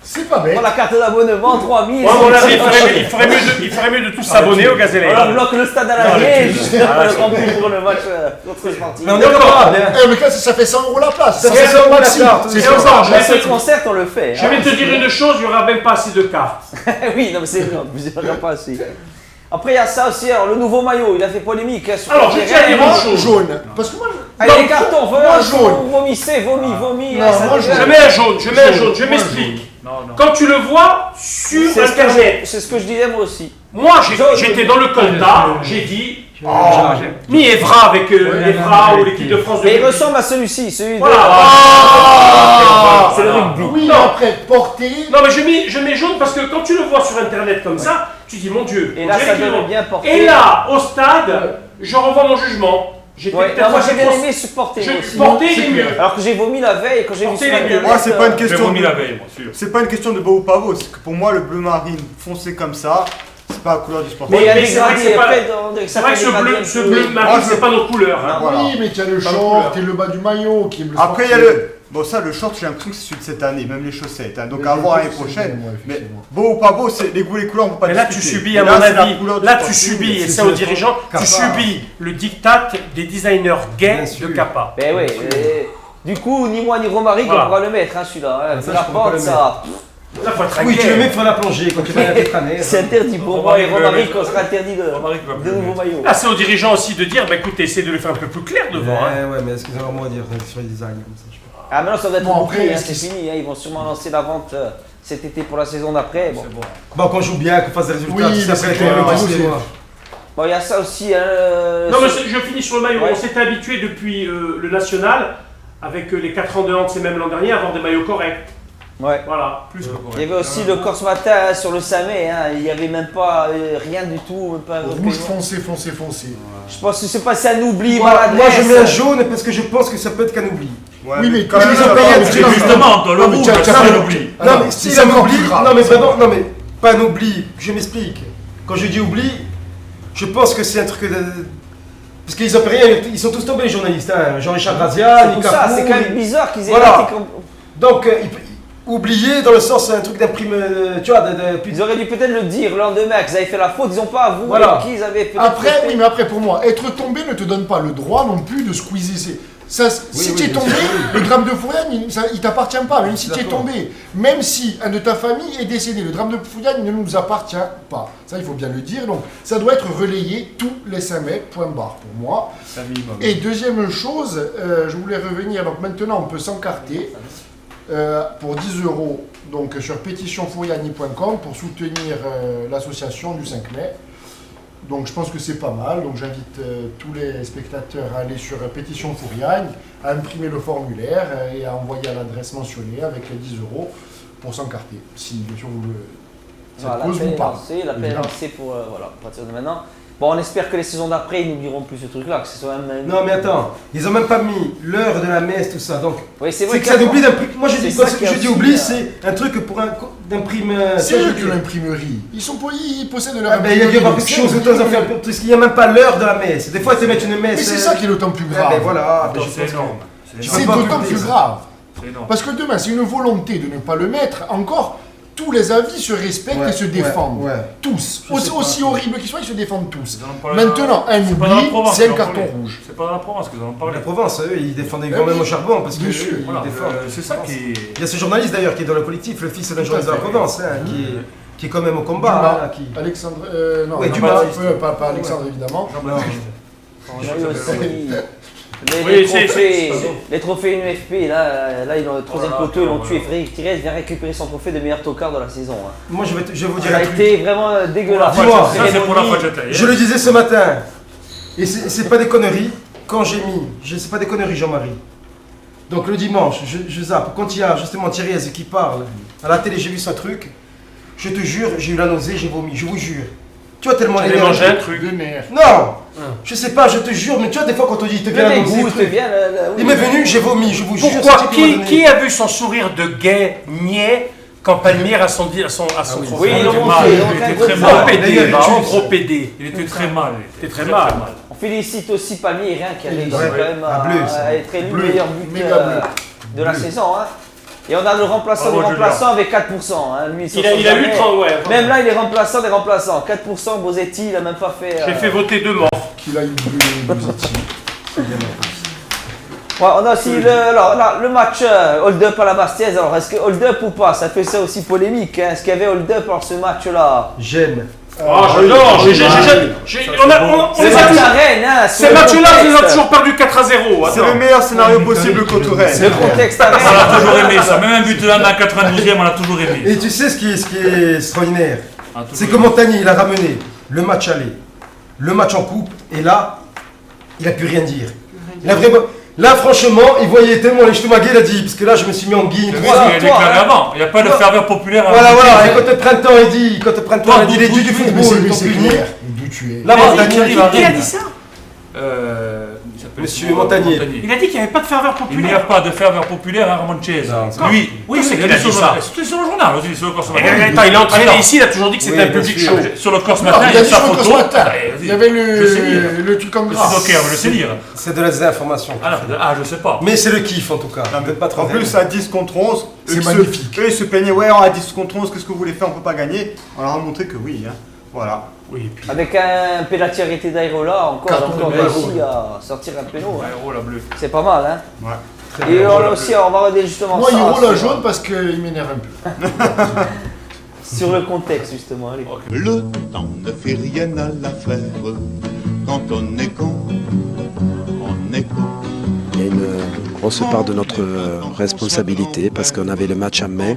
C'est pas bête. On prend la carte d'abonnement, 3000. Ouais, il ferait mieux de tous s'abonner au Gazélec. On bloque le stade à l'arrivée, juste rempli pour le match contre le Sporting. Mais on est encore mais ça fait 100 € la place. Ça fait 100 € la carte. C'est ça, ce concert, on le fait. Je vais te dire une chose, il n'y aura même pas assez de cartes. Oui, non, mais c'est vrai, il n'y aura pas assez. Après, il y a ça aussi, alors le nouveau maillot, il a fait polémique. Alors, je tiens à dire une chose. Jaune. Parce que moi, les cartons, jaune. Vomissez, vomi. Je mets un jaune, je m'explique. Quand tu le vois sur Internet. C'est ce que je disais moi aussi. Moi, j'étais dans le Colda, j'ai dit. Ni Evra avec Evra ou l'équipe de France de rugby. Il ressemble à celui-ci, celui de. C'est le rugby. Oui, après, porté. Non, mais je mets jaune parce que quand tu le vois sur Internet comme ça, tu dis mon Dieu. Et là, ça devait bien porter. Et là, au stade, je revois mon jugement. Moi j'ai bien aimé supporter. Porter est mieux. Alors que j'ai vomi la veille, quand j'ai vu sur Internet. Moi c'est pas une question de la veille, c'est pas une question de beau ou pas beau, c'est que pour moi le bleu marine foncé comme ça, c'est pas la couleur du sport. Mais c'est vrai que ce bleu marine c'est pas nos couleurs. Oui, mais tu as le short et le bas du maillot qui est bleu. Après il y a le. Bon ça le short j'ai l'impression que c'est celui de cette année, même les chaussettes, donc à voir l'année prochaine. Mais beau ou pas beau, les goûts et les couleurs vont pas. Mais là tu subis à mon avis, là tu subis, et c'est aux dirigeants, tu subis le dictat des designers gays de Kappa. Ben oui, du coup ni moi ni Romaric on pourra le mettre celui-là, la porte ça. Oui, tu le mets pour la plongée quand tu vas être année. C'est interdit pour moi et Romaric, on sera interdit de nouveaux maillots. Là c'est aux dirigeants aussi de dire, écoutez, essayez de le faire un peu plus clair devant. Ouais, mais est-ce qu'ils ont un mot à dire sur les designs comme ça? Ah maintenant ça va être compris, c'est fini, ils vont sûrement lancer la vente cet été pour la saison d'après. Bon, qu'on joue bien, qu'on fasse des résultats, oui, ça serait Bon, il y a ça aussi. Non, mais je finis sur le maillot. Ouais. On s'était habitué depuis le national, avec les 4 ans de hand, c'est même l'an dernier, à avoir des maillots corrects. Ouais. Voilà. Plus que correct. Il y avait aussi le corps ce matin hein, sur le Samé, hein, il n'y avait même pas rien du tout. Même pas un Rouge foncé, foncé, foncé. Je pense que c'est passé un oubli. Moi, maladresse. je mets un jaune parce que je pense que ça peut être qu'un oubli. Ouais, Oui, mais quand quand même, ils ont ça payé va, un mais petit Justement, dans le Non, mais rouge, tiens, ça tiens, c'est tiens. l'oubli. Non, mais c'est c'est un encore oubli. plus grave. Non, mais vraiment, non, mais pas un oubli. Je m'explique. Quand je dis oubli, je pense que c'est un truc de. Parce qu'ils ont fait rien, ils sont tous tombés les journalistes. Hein. Jean-Richard Grazia, C'est pour ça, Nicolas c'est quand même bizarre qu'ils aient Voilà. raté comme- Donc, oublier dans le sens, c'est un truc d'imprime. Tu vois, Ils auraient dû peut-être le dire le lendemain qu'ils avaient fait la faute, ils n'ont pas avoué Voilà. qu'ils avaient peut-être Après, fait. oui, mais après, pour moi, être tombé ne te donne pas le droit non plus de squeezer. Si tu es tombé, le drame de Fouriane, il t'appartient pas, même si tu es tombé. Même si un de ta famille est décédé, le drame de Fouriane ne nous appartient pas. Ça, il faut bien le dire. Donc, ça doit être relayé tous les 5 mètres, point barre pour moi. Et deuxième chose, je voulais revenir. Donc, maintenant, on peut s'encarter pour 10 € donc, sur pétitionfouriani.com pour soutenir l'association du 5 mai. Donc je pense que c'est pas mal, donc j'invite tous les spectateurs à aller sur Pétition Fouriane, à imprimer le formulaire et à envoyer à l'adresse mentionnée avec les 10 € pour s'encarter, si bien sûr vous le... Voilà, cause vous parle. l'appel est lancé pour voilà, à partir de maintenant. Bon, on espère que les saisons d'après, ils n'oublieront plus ce truc-là, que ce soit même... Non, mais attends, ils ont même pas mis l'heure de la messe, tout ça. Donc, Oui, c'est c'est vrai que ça oublie d'imprimer. Moi, je c'est dis, ça quand qui a je dis aussi, oubli, c'est un truc pour d'imprimer. C'est eux que l'imprimerie. Ils possèdent leur Ah ben, il y a imprimerie. pas quelque chose de temps à faire, parce qu'il n'y a même pas l'heure de la messe. Des fois, ils te mettent une messe. Mais c'est ça qui est d'autant plus Ah grave. ben voilà, ben, je C'est pense que- énorme. C'est pas d'autant publier plus ça. grave. C'est énorme. Parce que demain, c'est une volonté de ne pas le mettre. Encore, tous les avis se respectent Ouais, et se défendent. ouais. Tous. Je sais Aussi pas. horribles qu'ils soient, ils se défendent tous. Ils en ont parlé Maintenant, un C'est pas dans la oubli, Provence c'est qu'ils un en carton parlaient. rouge. C'est pas dans la Provence qu'ils en ont parlé. La Provence, eux, ils défendaient Eh quand même oui. au charbon, parce que Bien eux, sûr. ils Voilà, défendent. c'est ça qui est. Il y a ce journaliste d'ailleurs qui est dans le collectif, le fils d'un journaliste de la Provence, hein, qui est quand même au combat. Dumas, hein, qui- Alexandre. Non, Ouais, non, Dumas. pas Alexandre évidemment. Jean-Baptiste. On a eu aussi Oui, les trophées UFP, là ils ont le troisième Oh là là, poteau, ils l'ont oh là tué. là. Frédéric Thirez vient récupérer son trophée de meilleur tocard de la saison. Hein. Moi, je vais vous dire Ça a un truc. été vraiment dégueulasse. Dis-moi, Ça, c'est pour la Fagetta. Je le disais ce matin, et c'est pas des conneries, quand j'ai mis, c'est pas des conneries Jean-Marie. Donc le dimanche, je zappe, quand il y a justement Thierry qui parle, à la télé j'ai vu ce truc, je te jure, j'ai eu la nausée, j'ai vomi, je vous jure. Tu vois tellement J'allais manger un truc. De nerfs. Non, je sais pas, je te jure, mais tu vois des fois quand on dit, il te vient la nausée, le truc. Il m'est venu, j'ai vomi, je vous jure. Pourquoi c'est qui m'a donné. qui a vu son sourire de gay niais quand Palmyre a son trophée? Oui, ils l'ont Il montré, ils ont était fait un très gros mal. drame. PD, gros PD. Il était très mal. C'était très mal. On félicite aussi Palmier qui a réussi Ouais, quand même à bleu, ça. à être élu Bleu, meilleur méga buteur bleu. de la saison. Hein. Et on a le remplaçant Bravo, des remplaçants avec 4%. Hein. Lui, Il a eu jamais. 30, ouais. Même là, il est remplaçant des remplaçants. 4%, Bosetti, il n'a même pas fait. J'ai fait voter 2 morts. Qu'il a eu Buzetti. Ouais, on a aussi le match hold-up à la Bastiaise. Alors, est-ce que hold-up ou pas? Ça fait ça aussi polémique. Hein. Est-ce qu'il y avait hold-up dans ce match-là? J'aime. Ah, j'adore. On les a à Rennes, hein, Ces matchs-là, on les a toujours perdu 4-0. C'est le meilleur scénario possible contre Rennes. Le contexte à On Rennes. l'a toujours aimé ça. Même un but là, dans la 92e, on l'a toujours aimé. Et tu sais ce qui est extraordinaire, Ah, toujours c'est que aimé. Montagny, il a ramené le match aller, le match en coupe, et là, il a pu rien dire. Il a vraiment... Là, franchement, il voyait tellement les Ch'toumagués, il a dit, parce que là, je me suis mis en guigne. Le Voilà, mec, il a déclaré avant. Il n'y a pas de ferveur populaire. voilà, à voilà. Et quand le printemps, il dit, il est dieu du Mais football, c'est ils t'ont c'est puni. clair. D'où tu es. Là, Montagny, qui il va Qui a arriver. dit ça? Il s'appelle Monsieur Montagnier. Il a dit qu'il n'y avait pas de ferveur Il n'y a populaire. pas de ferveur populaire à Ramonches. Non, Lui, Oui, c'est il qu'il a dit dit sur ça. C'était sur le journal aussi, sur le corps ce matin. Attends, il est entraîné Alors, ici, il a toujours dit que c'était Oui, un bien public sûr. chaud. Sur le corps ce Non, matin, il il y a a dit sa sur le photo. ce matin. Allez, vas-y. Il y avait Je sais lire. le truc en Le gras. sudoker, je le sais lire. C'est de la désinformation. Je sais pas. Mais c'est le kiff, en tout cas. Non, mais Pas trop en plus, à 10 contre 11, C'est eux, magnifique. eux, ils se plaignaient, ouais, à 10 contre 11, qu'est-ce que vous voulez faire, on peut pas gagner. On leur a montré que oui, hein. Voilà. Oui, puis. Avec un penalty arrêté d'Airola, encore Carton on a de réussi à sortir un péno. Hein. Ouais, oh la bleue. C'est pas mal, hein. Ouais. Et on a aussi, on va regarder justement Moi, ça. il roule la sur- jaune parce qu'il m'énerve un peu. Sur le contexte, justement. Allez. Le temps ne fait rien à l'affaire. Quand on est con, on est con. Il y a une grosse part de notre responsabilité parce qu'on avait le match en main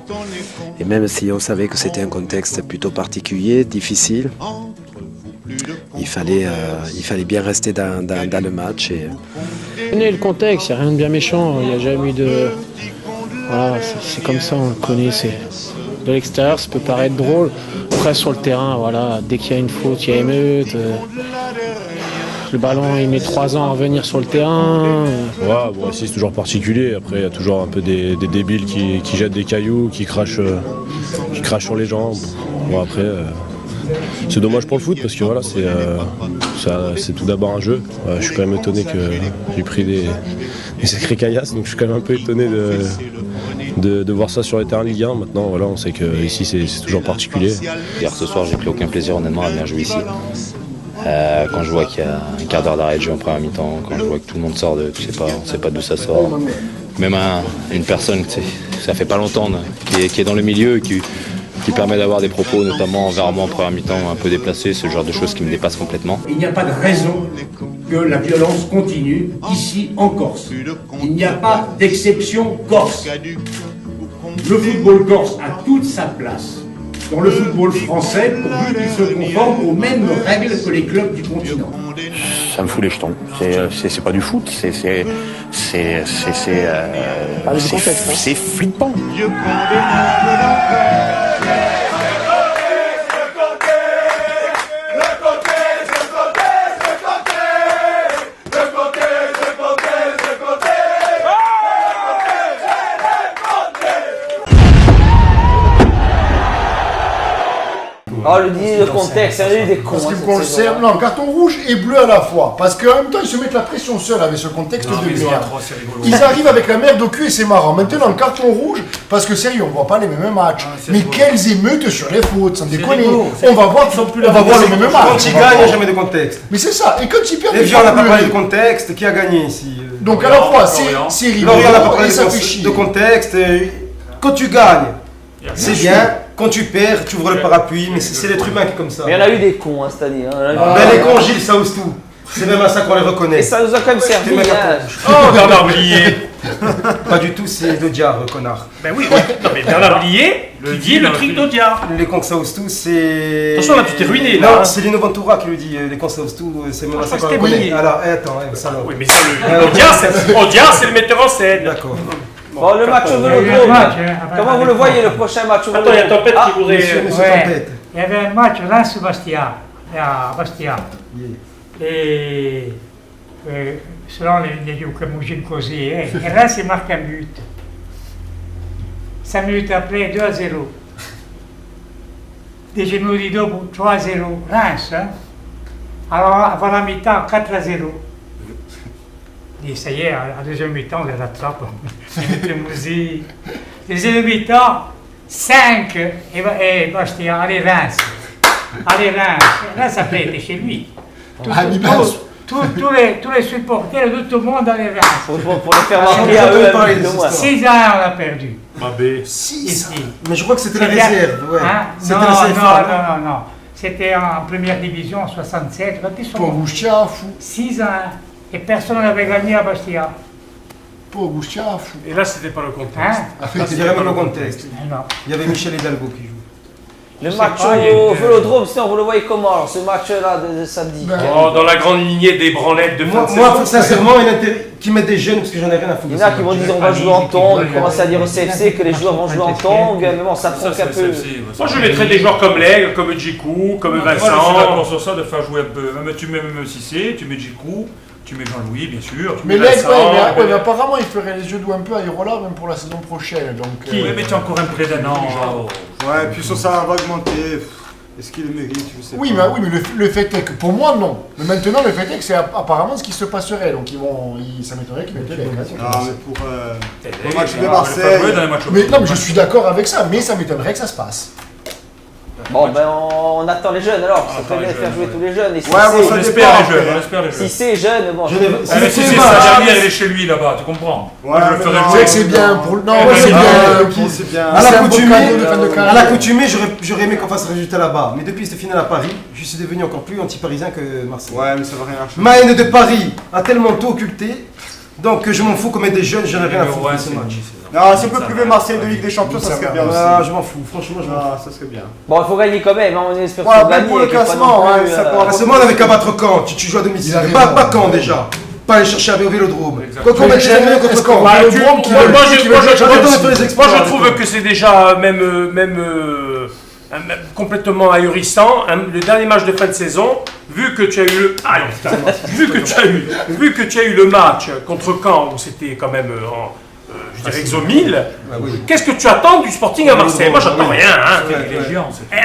et même si on savait que c'était un contexte plutôt particulier, difficile, il fallait bien rester dans le match. Et... On connaît le contexte, il n'y a rien de bien méchant, il n'y a jamais eu de... Voilà, c'est comme ça, on le connaît, c'est de l'extérieur, ça peut paraître drôle. Après sur le terrain, voilà, dès qu'il y a une faute, il y a émeute. Le ballon, il met 3 ans à revenir sur le terrain. Ouais, bon, ici c'est toujours particulier. Après, il y a toujours un peu des débiles qui jettent des cailloux, qui crachent sur les gens. Bon, après, c'est dommage pour le foot parce que voilà, c'est tout d'abord un jeu. Je suis quand même étonné que j'ai pris des sacrés caillasses, donc je suis quand même un peu étonné de voir ça sur les terrains de Ligue 1. Maintenant, voilà, on sait qu'ici c'est toujours particulier. Hier ce soir, j'ai pris aucun plaisir honnêtement à venir jouer ici. Quand je vois qu'il y a un quart d'heure d'arrêt de jeu en première mi-temps, quand je vois que tout le monde sort on sait pas d'où ça sort. Même une personne, ça fait pas longtemps, qui est dans le milieu et qui permet d'avoir des propos, notamment envers moi en première mi-temps, un peu déplacés, ce genre de choses qui me dépassent complètement. Il n'y a pas de raison que la violence continue ici en Corse. Il n'y a pas d'exception corse. Le football corse a toute sa place dans le football français pourvu qu'il se conforme aux mêmes règles que les clubs du continent. Ça me fout les jetons. C'est pas du foot, c'est flippant. Oh, le contexte, il y a eu des cons. En ce qui me concerne, non, carton rouge et bleu à la fois. Parce qu'en même temps, ils se mettent la pression seule avec ce contexte de merde. Ils arrivent avec la merde au cul et c'est marrant. Maintenant, carton rouge, parce que sérieux, on voit pas les mêmes matchs. Mais quelles émeutes sur les fautes, sans déconner. On va voir les mêmes matchs. Quand ils gagnent, il n'y a jamais de contexte. Mais c'est ça. Et quand ils perdent, on n'a pas parlé de contexte. Qui a gagné ici? Donc à la fois, c'est rigolo. Lorient n'a pas parlé de contexte. Quand tu gagnes, c'est bien. Quand tu perds, tu ouvres le parapluie, mais c'est l'être humain qui est comme ça. Mais il y en a eu des cons cette année. Les cons, Gilles, ça ose tout. C'est même à ça qu'on les reconnaît. Et ça nous a quand même servi. Oh, Bernard Blier. Pas du tout, c'est d'Audiard, connard. Ben oui, non mais Bernard Blier, qui dit le truc d'Audiard. Les cons que ça ose tout, c'est... Attention là, tu t'es ruiné là. Non, c'est Lino Ventura qui le dit, les cons ça ose tout, c'est même à ça qu'on les reconnaît. Alors, attends, ça oui, mais Audiard, c'est le metteur en scène. D'accord. Bon, le match au Vélodrome, comment vous le voyez, le prochain match au Vélodrome? Attends, il y a Tempête qui voudrait... Il y avait un match Reims-Bastia, à Bastia. Et selon les lieux que j'ai causé, Reims il marque un but. 5 minutes après, 2-0. Des genoux du dos, 3-0. Reims, hein. Alors, avant la mi-temps, 4-0. Et ça y est, à la deuxième mi-temps, on les rattrape. Deuxième mi-temps, 5 et Bastia, allez Reims. Allez Reims. Reims, après, était chez lui. Tous les supporters de tout le monde allait Reims. Pour les faire marquer à eux, 6-1, on a perdu. 6. Mais je crois que c'était la réserve. Ouais. Hein? Non. C'était en première division, en 67. Pogustia, fou. 6-1. Et personne n'avait gagné à Bastia. Pogustia, fou. Et là, c'était pas le contexte. Il y avait même le contexte. Il y avait Michel Hidalgo qui joue. Le match au Vélodrome, sinon vous le voyez comment alors, ce match-là de samedi? Dans la grande lignée des branlettes de fin de saison. Moi, sincèrement, qui mettent des jeunes parce que j'en ai rien à foutre. Il y en a qui vont dire on va jouer en tongs, ils commencent à dire au CFC que les joueurs vont jouer en tongs, mais bon, ça tronque un peu. Moi, je mettrais des joueurs comme Lègue, comme Djikou, comme Vincent. Moi, je suis d'accord sur ça, de faire jouer un peu. Même tu mets Cissé, tu mets Djikou. Tu mets Jean-Louis, bien sûr. Mais apparemment, il ferait les yeux doux un peu à Irola, même pour la saison prochaine. Donc, oui, mais tu as encore un prêt d'un an. Ouais, et puis son salaire va augmenter. Est-ce qu'il le mérite? Je sais pas. Mais le fait est que, pour moi, non. Mais maintenant, le fait est que c'est apparemment ce qui se passerait. Donc, ça m'étonnerait qu'ils mettent les mecs. Ah, mais pour le match de Marseille. Mais non, mais je suis d'accord avec ça, mais ça m'étonnerait que ça se passe. Bon, ben on attend les jeunes alors, ça peut bien faire jouer tous les jeunes. Et on espère les jeunes. Si c'est jeune, bon. Si c'est sa dernière, elle est chez lui là-bas, tu comprends? Ouais, je le ferai jouer. C'est bien pour le. Non, c'est bien. À l'accoutumée, j'aurais aimé qu'on fasse le résultat là-bas. Mais depuis cette finale à Paris, je suis devenu encore plus anti-parisien que Marseille. Ouais, mais ça va rien changer. Ma haine de Paris a tellement tout occulté Donc je m'en fous qu'on mette des jeunes, j'en ai rien à foutre de ce match. Non, si on peut priver Marseille de Ligue des Champions, ça serait bien aussi. Ah, je m'en fous, franchement, je m'en fous. Ça serait bien. Bon, il faut gagner quand même, hein, on espère gagner. Pour le classement, on n'avait qu'à battre Caen, tu joues à domicile. Pas Caen déjà. Pas aller chercher au Vélodrome. Quand on met jamais contre Caen. Moi je trouve que c'est déjà même complètement ahurissant. Le dernier match de fin de saison, vu que tu as eu le match contre Caen où c'était quand même je dirais exomile, qu'est-ce que tu attends du Sporting à Marseille? Moi j'attends rien.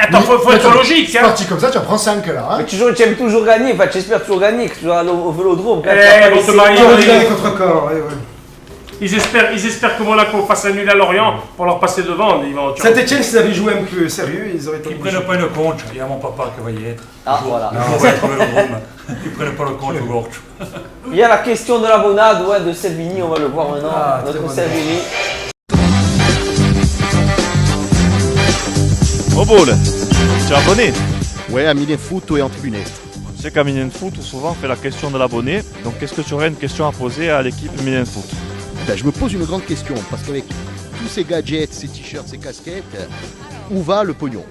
Attends, faut être logique. C'est parti comme ça, tu en prends 5 là. Mais tu aimes toujours gagner, enfin tu espères toujours gagner, que tu vas au Vélodrome. Contre Caen. Ils espèrent que Monaco fasse un nul à Lorient pour leur passer devant. Saint-Etienne, s'ils avaient joué un peu sérieux, ils auraient été. Ils prennent pas le compte. Il y a mon papa qui va y être. Ah, voilà. On va être au Vélodrome. Ils prennent pas le compte au Gorge. Il y a la question de l'abonnade de Selvini, on va le voir maintenant. Notre Selvini. Oh Ball, tu es abonné? Ouais, à Minen Foot et en tribune. Tu sais qu'à Minen Foot, souvent on fait la question de l'abonné. Donc qu'est-ce que tu aurais une question à poser à l'équipe Minen Foot? Ben, je me pose une grande question, parce qu'avec tous ces gadgets, ces t-shirts, ces casquettes, où va le pognon?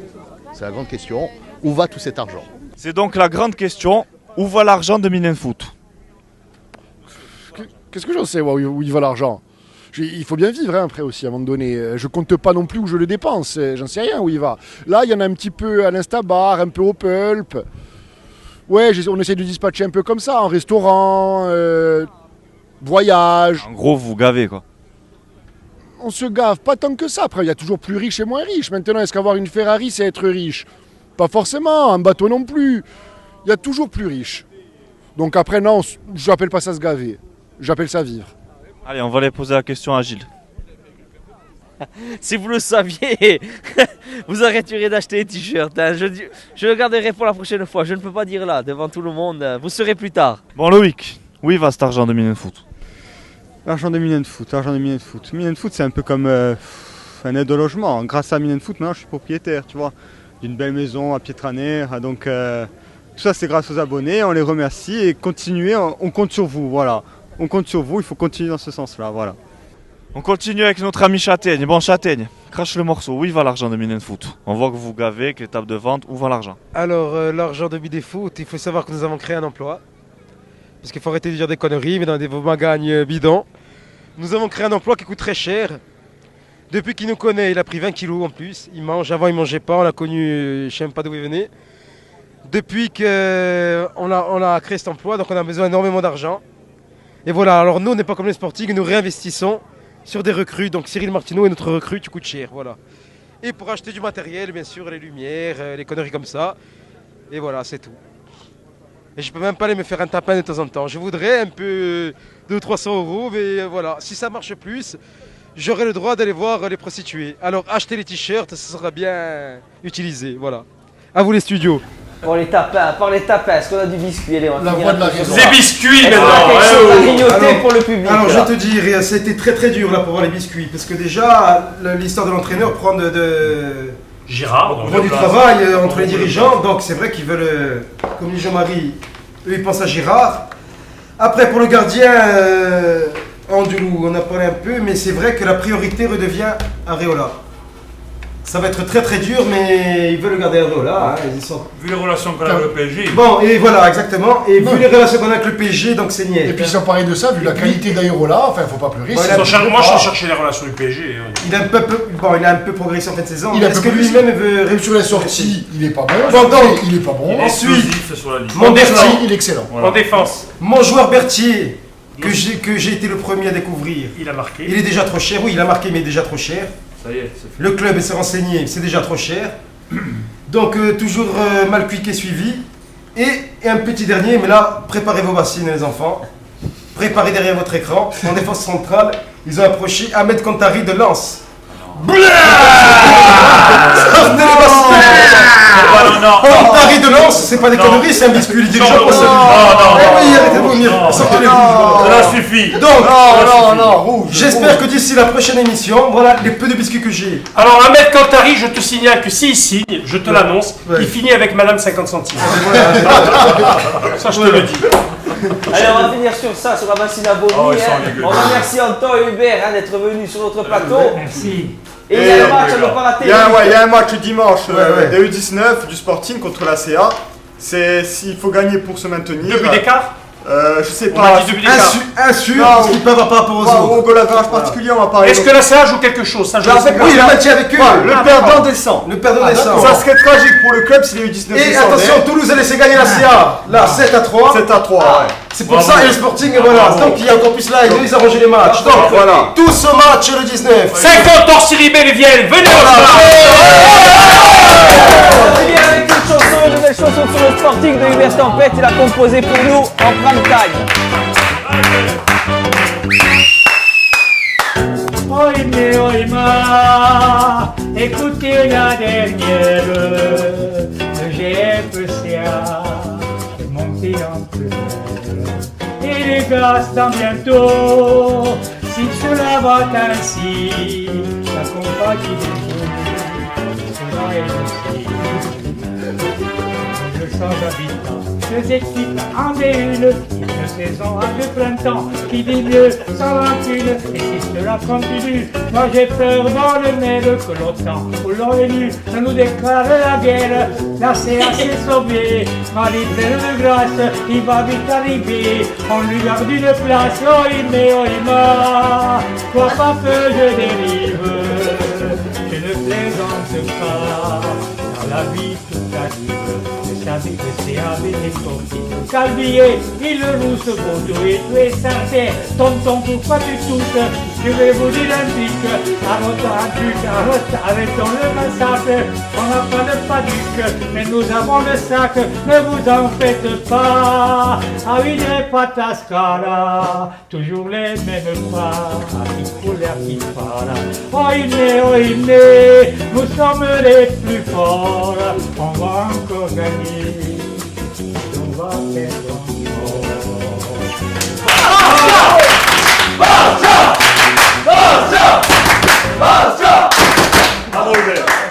C'est la grande question. Où va tout cet argent? C'est donc la grande question. Où va l'argent de Minen Foot? Qu'est-ce que j'en sais, où il va l'argent? Il faut bien vivre après aussi à un moment donné. Je compte pas non plus où je le dépense. J'en sais rien où il va. Là, il y en a un petit peu à l'Instabar, un peu au Pulp. Ouais, on essaie de dispatcher un peu comme ça, en restaurant, voyage. En gros, vous gavez quoi. On se gave pas tant que ça. Après, il y a toujours plus riche et moins riche. Maintenant, est-ce qu'avoir une Ferrari, c'est être riche? Pas forcément, un bateau non plus. Il y a toujours plus riche. Donc après, non, je n'appelle pas ça se gaver. J'appelle ça vivre. Allez, on va aller poser la question à Gilles. Si vous le saviez, vous arrêteriez d'acheter les t-shirts. Hein. Je le garderai pour la prochaine fois. Je ne peux pas dire là, devant tout le monde. Vous saurez plus tard. Bon, Loïc, où il va cet argent de Minen Foot? L'argent de Minen Foot. Minen Foot, c'est un peu comme un aide au logement. Grâce à Minen Foot, maintenant, je suis propriétaire, tu vois, d'une belle maison à Pietraner. Donc, tout ça, c'est grâce aux abonnés. On les remercie et continuez. On compte sur vous, voilà. On compte sur vous. Il faut continuer dans ce sens-là, voilà. On continue avec notre ami Châtaigne. Bon, Châtaigne, crache le morceau. Où il va l'argent de Minen Foot? On voit que vous gavez avec les tables de vente. Où va l'argent? Alors, l'argent de Minen Foot, il faut savoir que nous avons créé un emploi. Parce qu'il faut arrêter de dire des conneries, mais dans des magagnes bidons. Nous avons créé un emploi qui coûte très cher. Depuis qu'il nous connaît, il a pris 20 kilos en plus. Il mange. Avant, il ne mangeait pas. On l'a connu, je ne sais même pas d'où il venait. Depuis qu'on a créé cet emploi, donc on a besoin énormément d'argent. Et voilà, alors nous, on n'est pas comme les Sporting, nous réinvestissons sur des recrues. Donc Cyril Martineau est notre recrue, tu coûtes cher, voilà. Et pour acheter du matériel, bien sûr, les lumières, les conneries comme ça. Et voilà, c'est tout. Et je peux même pas aller me faire un tapin de temps en temps. Je voudrais un peu 200-300 €, mais voilà. Si ça marche plus, j'aurai le droit d'aller voir les prostituées. Alors acheter les t-shirts, ça sera bien utilisé, voilà. À vous les studios. Bon, les tapins, par les tapins, est-ce qu'on a du biscuit? Allez, on va finir les biscuits maintenant. Pour le public. Alors je vais te dire, c'était très très dur là pour voir les biscuits, parce que déjà l'histoire de l'entraîneur prend Girard, du travail entre les dirigeants, donc c'est vrai qu'ils veulent, comme dit Jean-Marie, eux ils pensent à Girard. Après pour le gardien, Andelou, on a parlé un peu, mais c'est vrai que la priorité redevient Areola. Ça va être très très dur, mais ils veulent le garder Areola. Vu les relations qu'on a avec le PSG. Bon, et voilà, exactement. Et vu les relations qu'on a avec le PSG, donc c'est niais. Et puis sans parler de ça, vu la qualité d'Areola, enfin, faut pas pleurer. Moi, je cherchais les relations du PSG. Il a un peu progressé en fin de saison. Est-ce que lui-même veut sur la sortie, il est pas bon. Il est pas bon. Ensuite, mon Berthier, il est excellent. En défense. Mon joueur Berthier, que j'ai été le premier à découvrir. Il a marqué. Il est déjà trop cher. Oui, il a marqué, mais déjà trop cher. Ça y est, le club s'est renseigné, c'est déjà trop cher. Donc toujours mal cuit et suivi. Et un petit dernier, mais là, préparez vos bassines les enfants. Préparez derrière votre écran. En défense centrale, ils ont approché Ahmed Kantari de Lens. Paris de Lens, c'est pas des conneries, c'est un biscuit dirigeant. Non, oui, arrêtez de vomir. Sortez-les. Cela suffit. Donc, j'espère que d'ici la prochaine émission, voilà les peu de biscuits que j'ai. Alors, Ahmed Kantari, je te signale que s'il signe, je te l'annonce, il finit avec Madame 50 centimes. Ça, je te le dis. Allez, on va finir sur ça, sur la machine à vomi. On remercie Anton et Hubert d'être venus sur notre plateau. Merci. Et il y a le match à ne pas rater. Il y a un match dimanche de U19 du Sporting contre la CA. C'est s'il faut gagner pour se maintenir. 2 buts d'écart. Je sais pas. Un sûr, parce qu'ils peuvent pas par rapport aux autres. Au goal average particulier, on va parler. Est-ce que la CA joue quelque chose? Ça joue oui, le match avec eux. Le perdant descend. Le perdant descend. Ça serait tragique pour le club si les U19 Et attention, Toulouse a laissé gagner la CA. Là, 7-3. 7-3, ouais. C'est pour ça, et le Sporting, voilà. Donc il y a encore plus là, ils ont arrangé les matchs. Donc voilà. Tous au match le 19. 50 ans Siribel viennent, venez On finit avec une nouvelle chanson sur le Sporting de Hubert Tempête. Il a composé pour nous en prime time. Oima, écoutez la dernière de GFCA, montée en pleurs. Et les gars, dans bientôt, si cela va ainsi, la compagnie des jours sera élancée. 200 habitants, 2 équipes en D1, une saison à 2 printemps, qui dit mieux sans rancune. Et si cela continue, moi j'ai peur dans le mail que l'OTAN ou l'ONU ne nous déclare la guerre. La CA s'est sauvée, Mali pleine de grâce, il va vite arriver, on lui garde une place. Oima, toi pas que je dérive, je ne plaisante pas, dans la vie tout arrive. Savez que c'est avec les sportifs. Calvier, il loue ce photo et tu es sincère. Tonton, pourquoi tu touches? Je vais vous dire un truc. Arrêtons le massacre. On n'a pas de panique, mais nous avons le sac. Ne vous en faites pas. Ah oui, les patascara. Toujours les mêmes pas. Il faut l'air qui parle. Oh, hymne, nous sommes les plus forts. On va encore gagner. On va perdre encore. Bravo, Hubert.